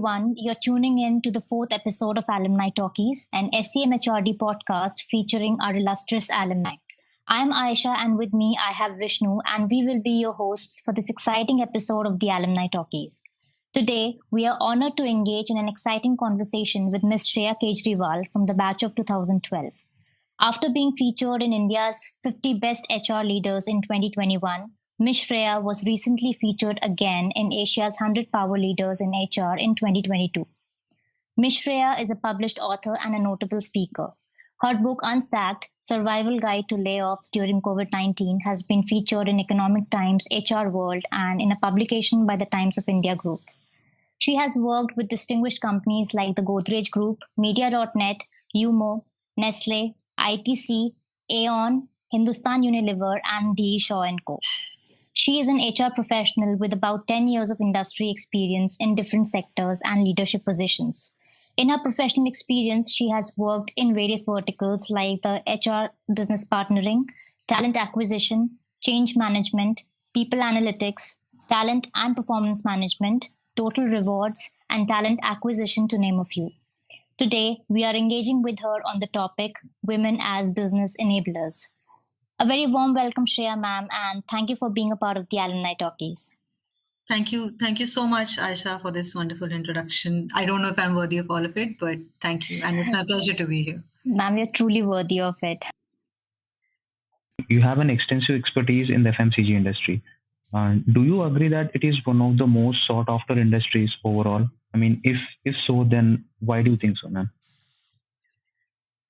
everyone. You're tuning in to the fourth episode of Alumni Talkies, an SCMHRD podcast featuring our illustrious alumni. I'm Aisha, and with me I have Vishnu, and we will be your hosts for this exciting episode of the Alumni Talkies. Today, we are honored to engage in an exciting conversation with Ms. Shreya Kejriwal from the batch of 2012. After being featured in India's 50 Best HR Leaders in 2021, Ms. Shreya was recently featured again in Asia's 100 Power Leaders in HR in 2022. Ms. Shreya is a published author and a notable speaker. Her book Unsacked, Survival Guide to Layoffs During COVID-19 has been featured in Economic Times, HR World, and in a publication by the Times of India Group. She has worked with distinguished companies like the Godrej Group, Media.net, JUMO, Nestle, ITC, Aon, Hindustan Unilever, and D.E Shaw Co. She is an HR professional with about 10 years of industry experience in different sectors and leadership positions. In her professional experience, she has worked in various verticals like the HR business partnering, talent acquisition, change management, people analytics, talent and performance management, total rewards, and talent acquisition, to name a few. Today, we are engaging with her on the topic Women as Business Enablers. A very warm welcome, Shreya ma'am, and thank you for being a part of the Alumni Talkies. Thank you. Thank you so much, Aisha, for this wonderful introduction. I don't know if I'm worthy of all of it, but thank you. And it's my pleasure to be here. Ma'am, you're truly worthy of it. You have an extensive expertise in the FMCG industry. Do you agree that it is one of the most sought after industries overall? I mean, if so, then why do you think so, ma'am?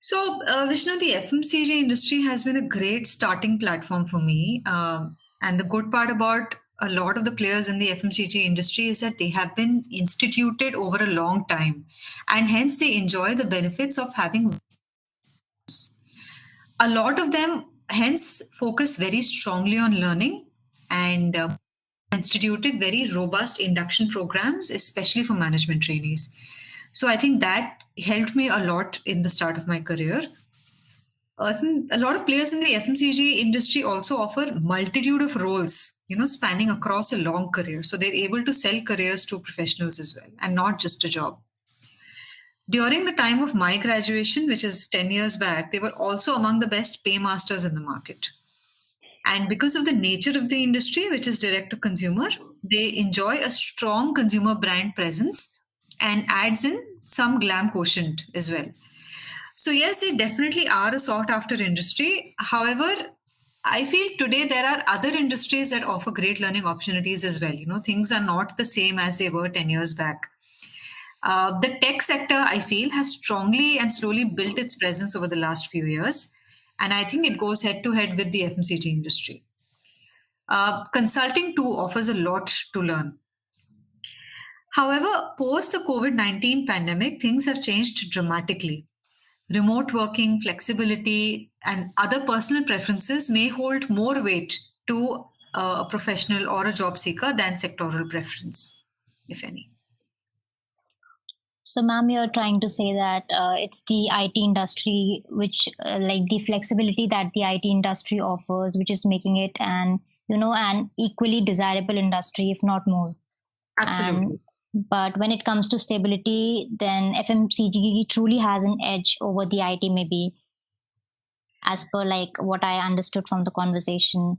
So, Vishnu, the FMCG industry has been a great starting platform for me. And the good part about a lot of the players in the FMCG industry is that they have been instituted over a long time. And hence, they enjoy the benefits of having. A lot of them, hence, focus very strongly on learning and instituted very robust induction programs, especially for management trainees. So I think that helped me a lot in the start of my career. I think a lot of players in the FMCG industry also offer multitude of roles, spanning across a long career. So they're able to sell careers to professionals as well, and not just a job. During the time of my graduation, which is 10 years back, they were also among the best paymasters in the market. And because of the nature of the industry, which is direct to consumer, they enjoy a strong consumer brand presence and adds in some glam quotient as well. So yes, they definitely are a sought after industry. However, I feel today there are other industries that offer great learning opportunities as well. Things are not the same as they were 10 years back. The tech sector, I feel, has strongly and slowly built its presence over the last few years. And I think it goes head to head with the FMCG industry. Consulting too offers a lot to learn. However, post the COVID-19 pandemic, things have changed dramatically. Remote working, flexibility, and other personal preferences may hold more weight to a professional or a job seeker than sectoral preference, if any. So, ma'am, you're trying to say that it's the IT industry, which like the flexibility that the IT industry offers, which is making it an equally desirable industry, if not more. Absolutely. But when it comes to stability, then FMCG truly has an edge over the IT, maybe, as per like what I understood from the conversation.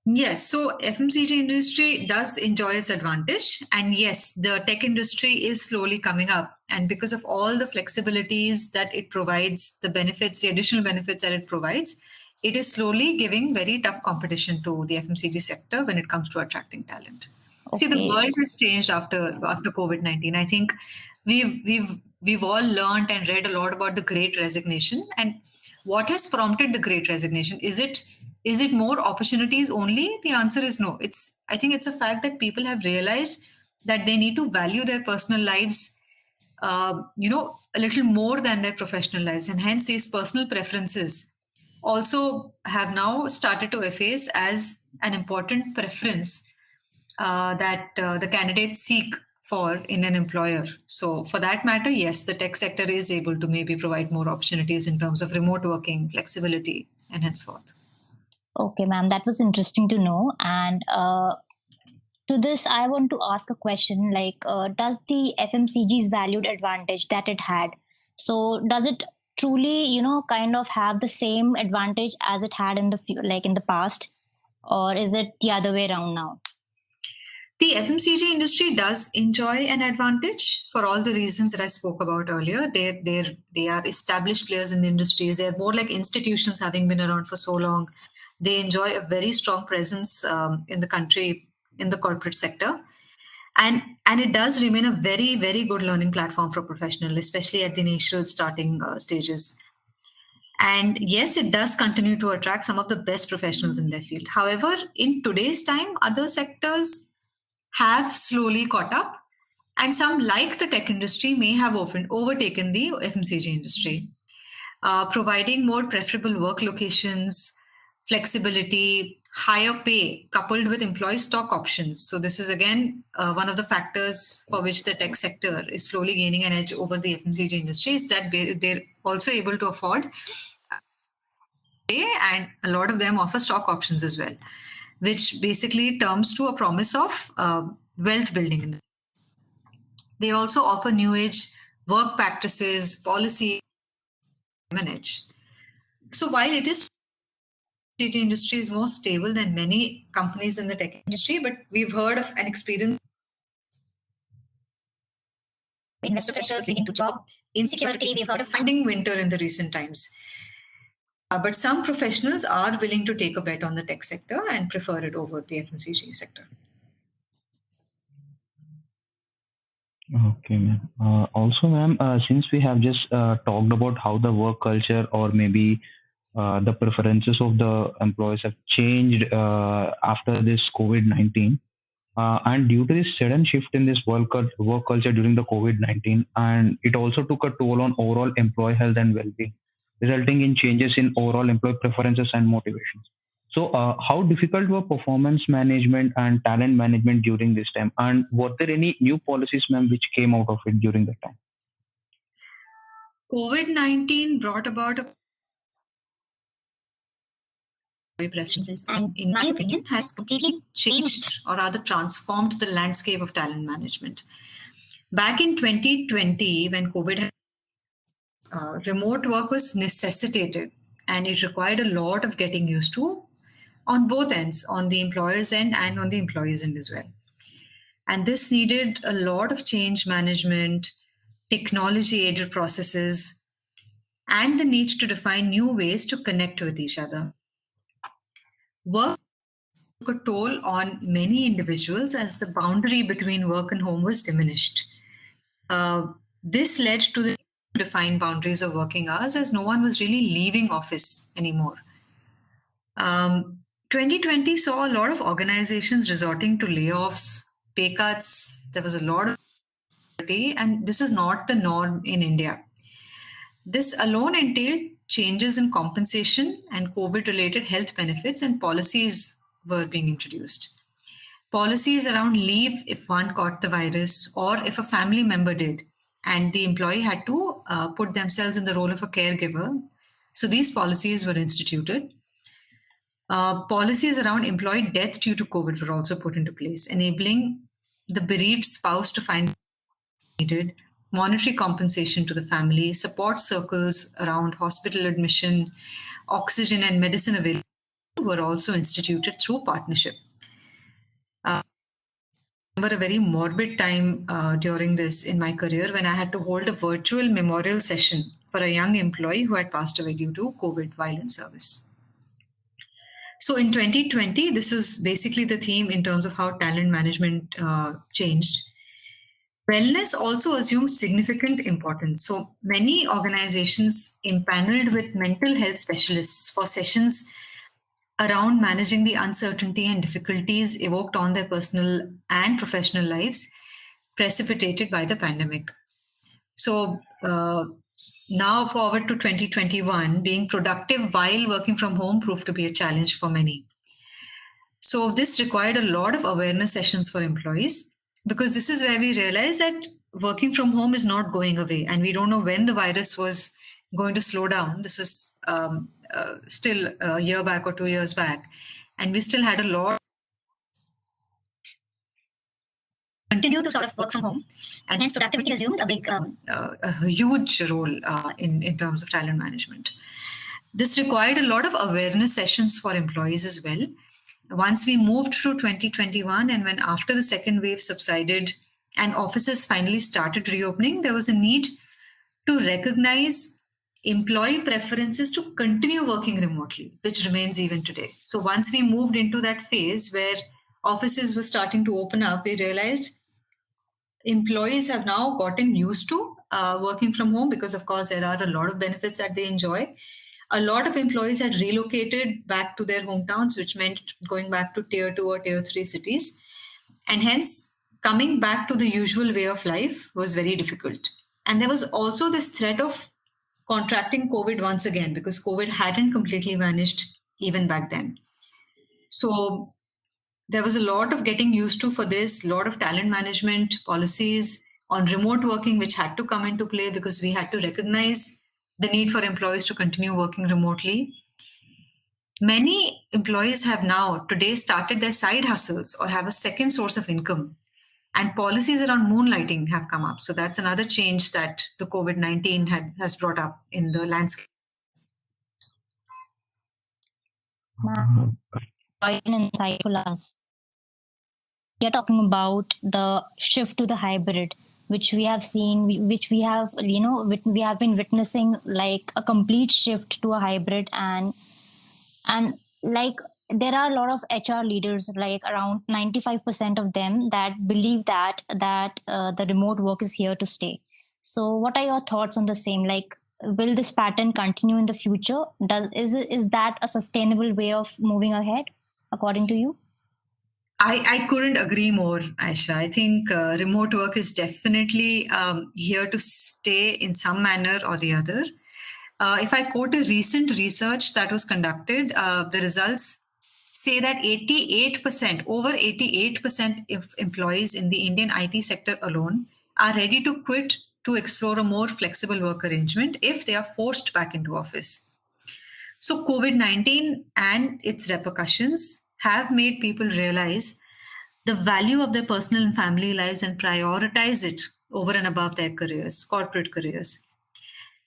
Yes, so FMCG industry does enjoy its advantage. And yes, the tech industry is slowly coming up. And because of all the flexibilities that it provides, the benefits, the additional benefits that it provides, it is slowly giving very tough competition to the FMCG sector when it comes to attracting talent. Okay. See, the world has changed after COVID-19. I think we've all learned and read a lot about the Great Resignation. And what has prompted the Great Resignation? Is it more opportunities only? The answer is no. I think it's a fact that people have realized that they need to value their personal lives, a little more than their professional lives. And hence these personal preferences also have now started to efface as an important preference that the candidates seek for in an employer. So for that matter, yes, the tech sector is able to maybe provide more opportunities in terms of remote working, flexibility, and henceforth. Okay, ma'am, that was interesting to know. And To this, I want to ask a question like, does the FMCG's valued advantage that it had, so does it truly, kind of have the same advantage as it had in like in the past, or is it the other way around now? The FMCG industry does enjoy an advantage for all the reasons that I spoke about earlier. They are established players in the industries. They're more like institutions, having been around for so long. They enjoy a very strong presence in the country, in the corporate sector. And it does remain a very, very good learning platform for professionals, especially at the initial starting stages. And yes, it does continue to attract some of the best professionals in their field. However, in today's time, other sectors have slowly caught up, and some, like the tech industry, may have often overtaken the FMCG industry, providing more preferable work locations, flexibility, higher pay, coupled with employee stock options. So this is again one of the factors for which the tech sector is slowly gaining an edge over the FMCG industry, is that they're also able to afford pay, and a lot of them offer stock options as well, which basically terms to a promise of wealth building. They also offer new age work practices, policy manage. So while it is the industry is more stable than many companies in the tech industry, but we've heard of an experience investor pressures leading to job insecurity. We've heard of funding winter in the recent times. But some professionals are willing to take a bet on the tech sector and prefer it over the FMCG sector. Okay, ma'am. Also, ma'am, since we have just talked about how the work culture or maybe the preferences of the employees have changed after this COVID-19, and due to this sudden shift in this work culture during the COVID-19, and it also took a toll on overall employee health and well-being, resulting in changes in overall employee preferences and motivations. So, how difficult were performance management and talent management during this time? And were there any new policies, ma'am, which came out of it during that time? COVID-19 brought about a preferences, and in my opinion has completely changed, or rather transformed, the landscape of talent management. Back in 2020, when COVID, remote work was necessitated, and it required a lot of getting used to on both ends, on the employer's end and on the employee's end as well. And this needed a lot of change management, technology aided processes, and the need to define new ways to connect with each other. Work took a toll on many individuals as the boundary between work and home was diminished. This led to the defined boundaries of working hours, as no one was really leaving office anymore. 2020 saw a lot of organizations resorting to layoffs, pay cuts. There was a lot of and this is not the norm in India. This alone entailed changes in compensation, and COVID-related health benefits and policies were being introduced. Policies around leave if one caught the virus or if a family member did, and the employee had to put themselves in the role of a caregiver. So these policies were instituted. Policies around employee death due to COVID were also put into place, enabling the bereaved spouse to find needed, monetary compensation to the family, support circles around hospital admission, oxygen and medicine availability were also instituted through partnership. I remember a very morbid time during this in my career when I had to hold a virtual memorial session for a young employee who had passed away due to COVID while in service. So in 2020, this was basically the theme in terms of how talent management changed. Wellness also assumed significant importance. So many organizations empaneled with mental health specialists for sessions around managing the uncertainty and difficulties evoked on their personal and professional lives precipitated by the pandemic. So now forward to 2021, being productive while working from home proved to be a challenge for many. So this required a lot of awareness sessions for employees, because this is where we realize that working from home is not going away, and we don't know when the virus was going to slow down. This was still a year back or 2 years back, and we still had a lot continue to sort of work from home, and hence productivity assumed a huge role in terms of talent management. This required a lot of awareness sessions for employees as well. Once we moved through 2021, and when after the second wave subsided and offices finally started reopening, there was a need to recognize employee preferences to continue working remotely, which remains even today. So once we moved into that phase where offices were starting to open up, we realized employees have now gotten used to working from home because, of course, there are a lot of benefits that they enjoy. A lot of employees had relocated back to their hometowns, which meant going back to tier 2 or tier 3 cities. And hence, coming back to the usual way of life was very difficult. And there was also this threat of contracting COVID once again, because COVID hadn't completely vanished even back then. So there was a lot of getting used to for this, a lot of talent management policies on remote working, which had to come into play because we had to recognize the need for employees to continue working remotely. Many employees have now today started their side hustles or have a second source of income. And policies around moonlighting have come up. So that's another change that the COVID-19 has brought up in the landscape. Insightful us. We are talking about the shift to the hybrid, which we have seen, which we have, we have been witnessing like a complete shift to a hybrid, and like there are a lot of HR leaders, like around 95% of them, that believe that the remote work is here to stay. So what are your thoughts on the same? Like, will this pattern continue in the future? Is that a sustainable way of moving ahead, according to you? I couldn't agree more, Aisha. I think remote work is definitely here to stay in some manner or the other. If I quote a recent research that was conducted, the results say that over 88% of employees in the Indian IT sector alone are ready to quit to explore a more flexible work arrangement if they are forced back into office. So COVID-19 and its repercussions have made people realize the value of their personal and family lives and prioritize it over and above their careers, corporate careers.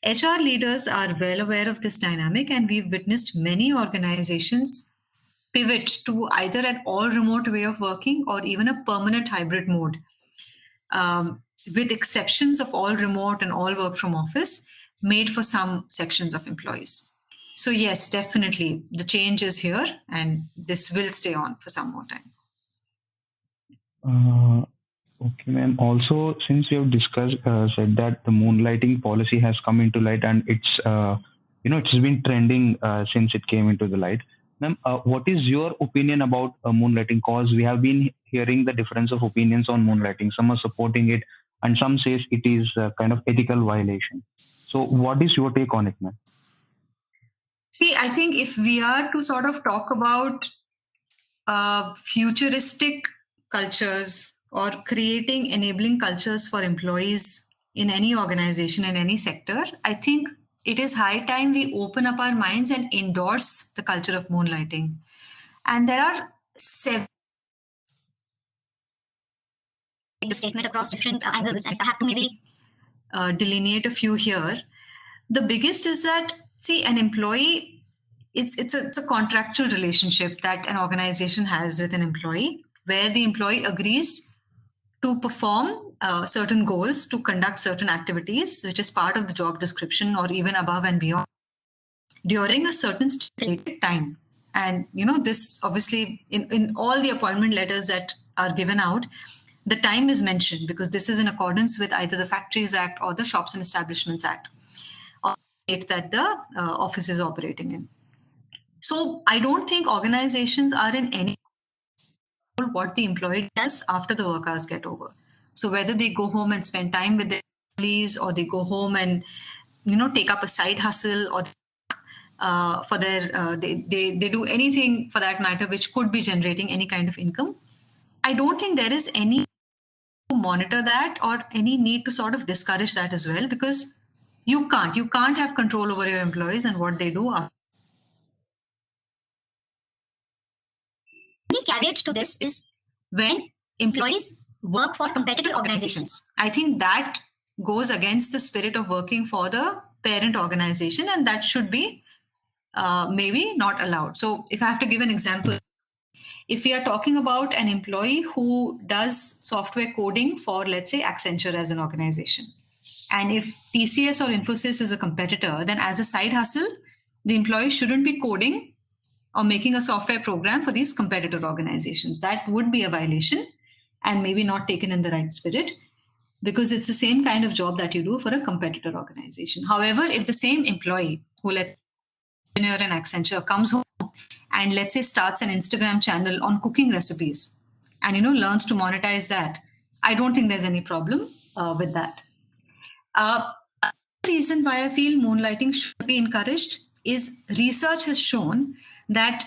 HR leaders are well aware of this dynamic, and we've witnessed many organizations pivot to either an all remote way of working or even a permanent hybrid mode, with exceptions of all remote and all work from office made for some sections of employees. So yes, definitely the change is here, and this will stay on for some more time. Okay, ma'am. Also, since we have said that the moonlighting policy has come into light, and it's been trending since it came into the light. Ma'am, what is your opinion about moonlighting? Cause we have been hearing the difference of opinions on moonlighting. Some are supporting it, and some says it is a kind of ethical violation. So, what is your take on it, ma'am? See, I think if we are to sort of talk about futuristic cultures or creating enabling cultures for employees in any organization, in any sector, I think it is high time we open up our minds and endorse the culture of moonlighting. And there are several the statement across different angles, and I have to maybe delineate a few here. The biggest is that, see, an employee, it's a contractual relationship that an organization has with an employee, where the employee agrees to perform certain goals, to conduct certain activities, which is part of the job description or even above and beyond, during a certain stipulated time. And, this obviously in all the appointment letters that are given out, the time is mentioned because this is in accordance with either the Factories Act or the Shops and Establishments Act, or the state that the office is operating in. So I don't think organizations are in any what the employee does after the work hours get over. So whether they go home and spend time with their families, or they go home and take up a side hustle, or for their they do anything for that matter which could be generating any kind of income, I don't think there is any to monitor that or any need to sort of discourage that as well, because you can't have control over your employees and what they do. The caveat to this is when employees work for competitor organizations. I think that goes against the spirit of working for the parent organization, and that should be maybe not allowed. So if I have to give an example, if we are talking about an employee who does software coding for, let's say, Accenture as an organization, and if TCS or Infosys is a competitor, then as a side hustle, the employee shouldn't be coding or making a software program for these competitor organizations. That would be a violation and maybe not taken in the right spirit, because it's the same kind of job that you do for a competitor organization. However, if the same employee who, let's say, engineer in Accenture, comes home and, let's say, starts an Instagram channel on cooking recipes and, learns to monetize that, I don't think there's any problem with that. The reason why I feel moonlighting should be encouraged is research has shown that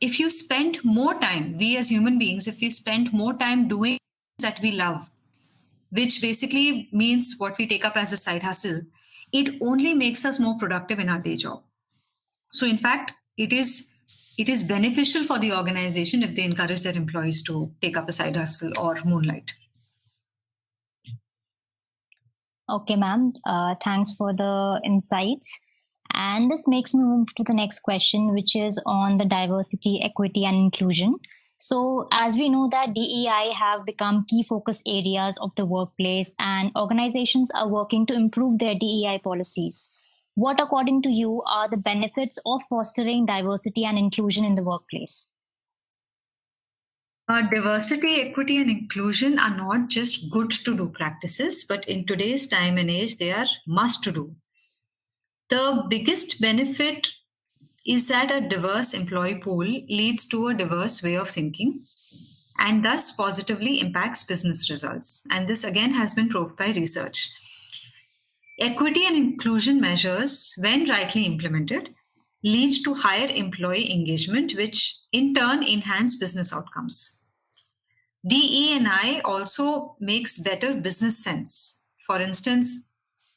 if you spend more time, we as human beings, if we spend more time doing things that we love, which basically means what we take up as a side hustle, it only makes us more productive in our day job. So in fact, it is beneficial for the organization if they encourage their employees to take up a side hustle or moonlight. Okay, ma'am. Thanks for the insights. And this makes me move to the next question, which is on the diversity, equity, and inclusion. So, as we know that DEI have become key focus areas of the workplace, and organizations are working to improve their DEI policies. What, according to you, are the benefits of fostering diversity and inclusion in the workplace? Diversity, equity, and inclusion are not just good to do practices, but in today's time and age, they are must to do. The biggest benefit is that a diverse employee pool leads to a diverse way of thinking and thus positively impacts business results. And this again has been proved by research. Equity and inclusion measures, when rightly implemented, lead to higher employee engagement, which in turn enhance business outcomes. DE&I also makes better business sense. For instance,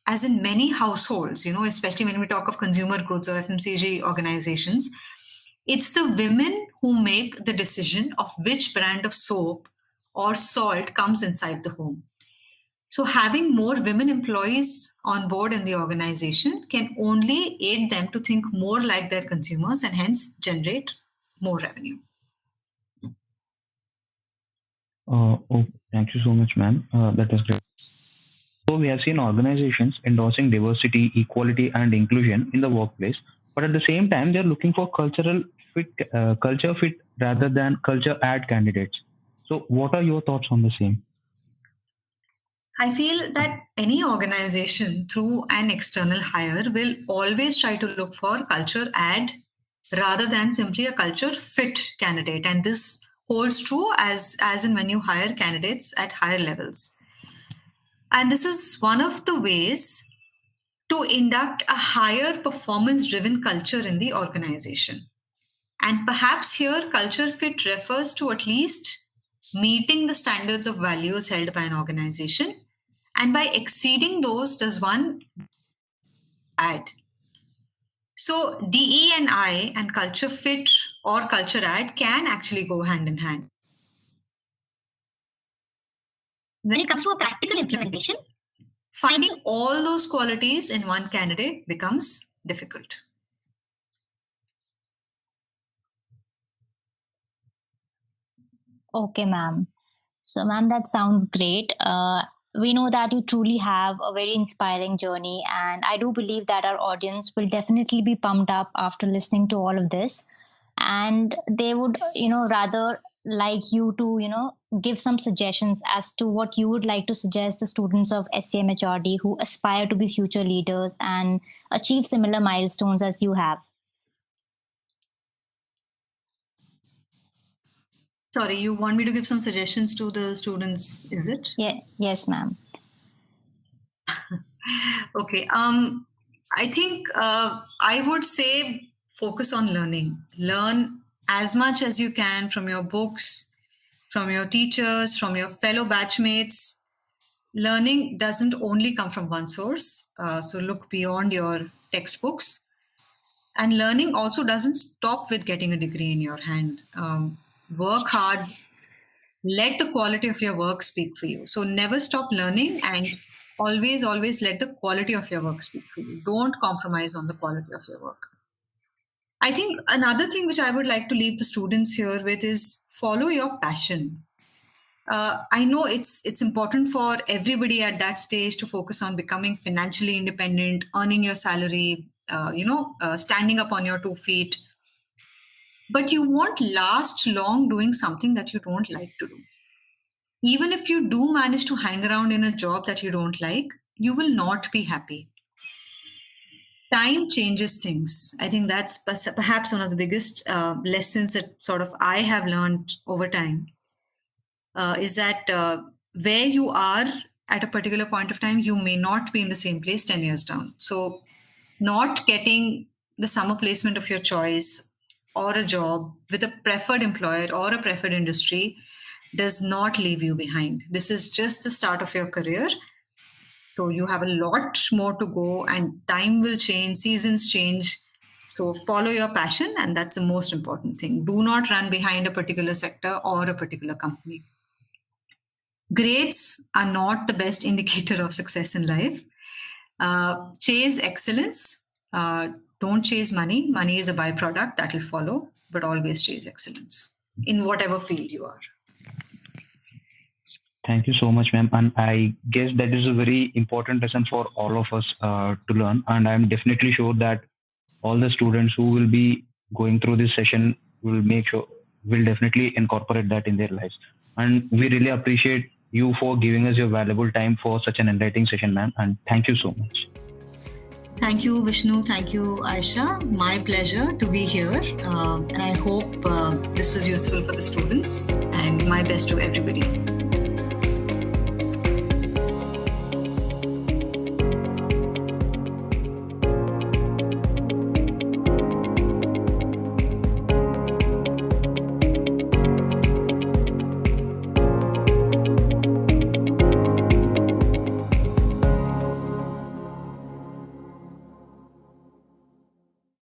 as in many households, especially when we talk of consumer goods or FMCG organizations, it's the women who make the decision of which brand of soap or salt comes inside the home. So having more women employees on board in the organization can only aid them to think more like their consumers and hence generate more revenue. Thank you so much, ma'am. That was great. So we have seen organizations endorsing diversity, equality, and inclusion in the workplace, but at the same time, they're looking for culture fit rather than culture add candidates. So, what are your thoughts on the same? I feel that any organization through an external hire will always try to look for culture add rather than simply a culture fit candidate. And this holds true as in when you hire candidates at higher levels. And this is one of the ways to induct a higher performance-driven culture in the organization. And perhaps here culture fit refers to at least meeting the standards of values held by an organization. And by exceeding those, does one add? So DE&I and culture fit or culture add can actually go hand in hand. When it comes to a practical implementation, finding all those qualities in one candidate becomes difficult. Okay, ma'am. So, ma'am, that sounds great. We know that you truly have a very inspiring journey, and I do believe that our audience will definitely be pumped up after listening to all of this, and they would, rather like you to, give some suggestions as to what you would like to suggest the students of SCMHRD who aspire to be future leaders and achieve similar milestones as you have. Sorry, you want me to give some suggestions to the students, is it? Yeah, yes, ma'am. Okay. I think I would say focus on learning. Learn as much as you can from your books, from your teachers, from your fellow batchmates. Learning doesn't only come from one source. So look beyond your textbooks. And learning also doesn't stop with getting a degree in your hand. Work hard, let the quality of your work speak for you. So never stop learning, and always let the quality of your work speak for you. Don't compromise on the quality of your work. I think another thing which I would like to leave the students here with is follow your passion. I know it's important for everybody at that stage to focus on becoming financially independent, earning your salary, standing up on your 2 feet. But you won't last long doing something that you don't like to do. Even if you do manage to hang around in a job that you don't like, you will not be happy. Time changes things. I think that's perhaps one of the biggest lessons that sort of I have learned over time, is that where you are at a particular point of time, you may not be in the same place 10 years down. So not getting the summer placement of your choice or a job with a preferred employer or a preferred industry does not leave you behind. This is just the start of your career. So you have a lot more to go, and time will change, seasons change. So follow your passion, and that's the most important thing. Do not run behind a particular sector or a particular company. Grades are not the best indicator of success in life. Chase excellence. Don't chase money. Money is a byproduct that will follow, but always chase excellence in whatever field you are. Thank you so much, ma'am. And I guess that is a very important lesson for all of us to learn. And I'm definitely sure that all the students who will be going through this session will definitely incorporate that in their lives. And we really appreciate you for giving us your valuable time for such an enlightening session, ma'am. And thank you so much. Thank you, Vishnu. Thank you, Aisha. My pleasure to be here. And I hope this was useful for the students, and my best to everybody.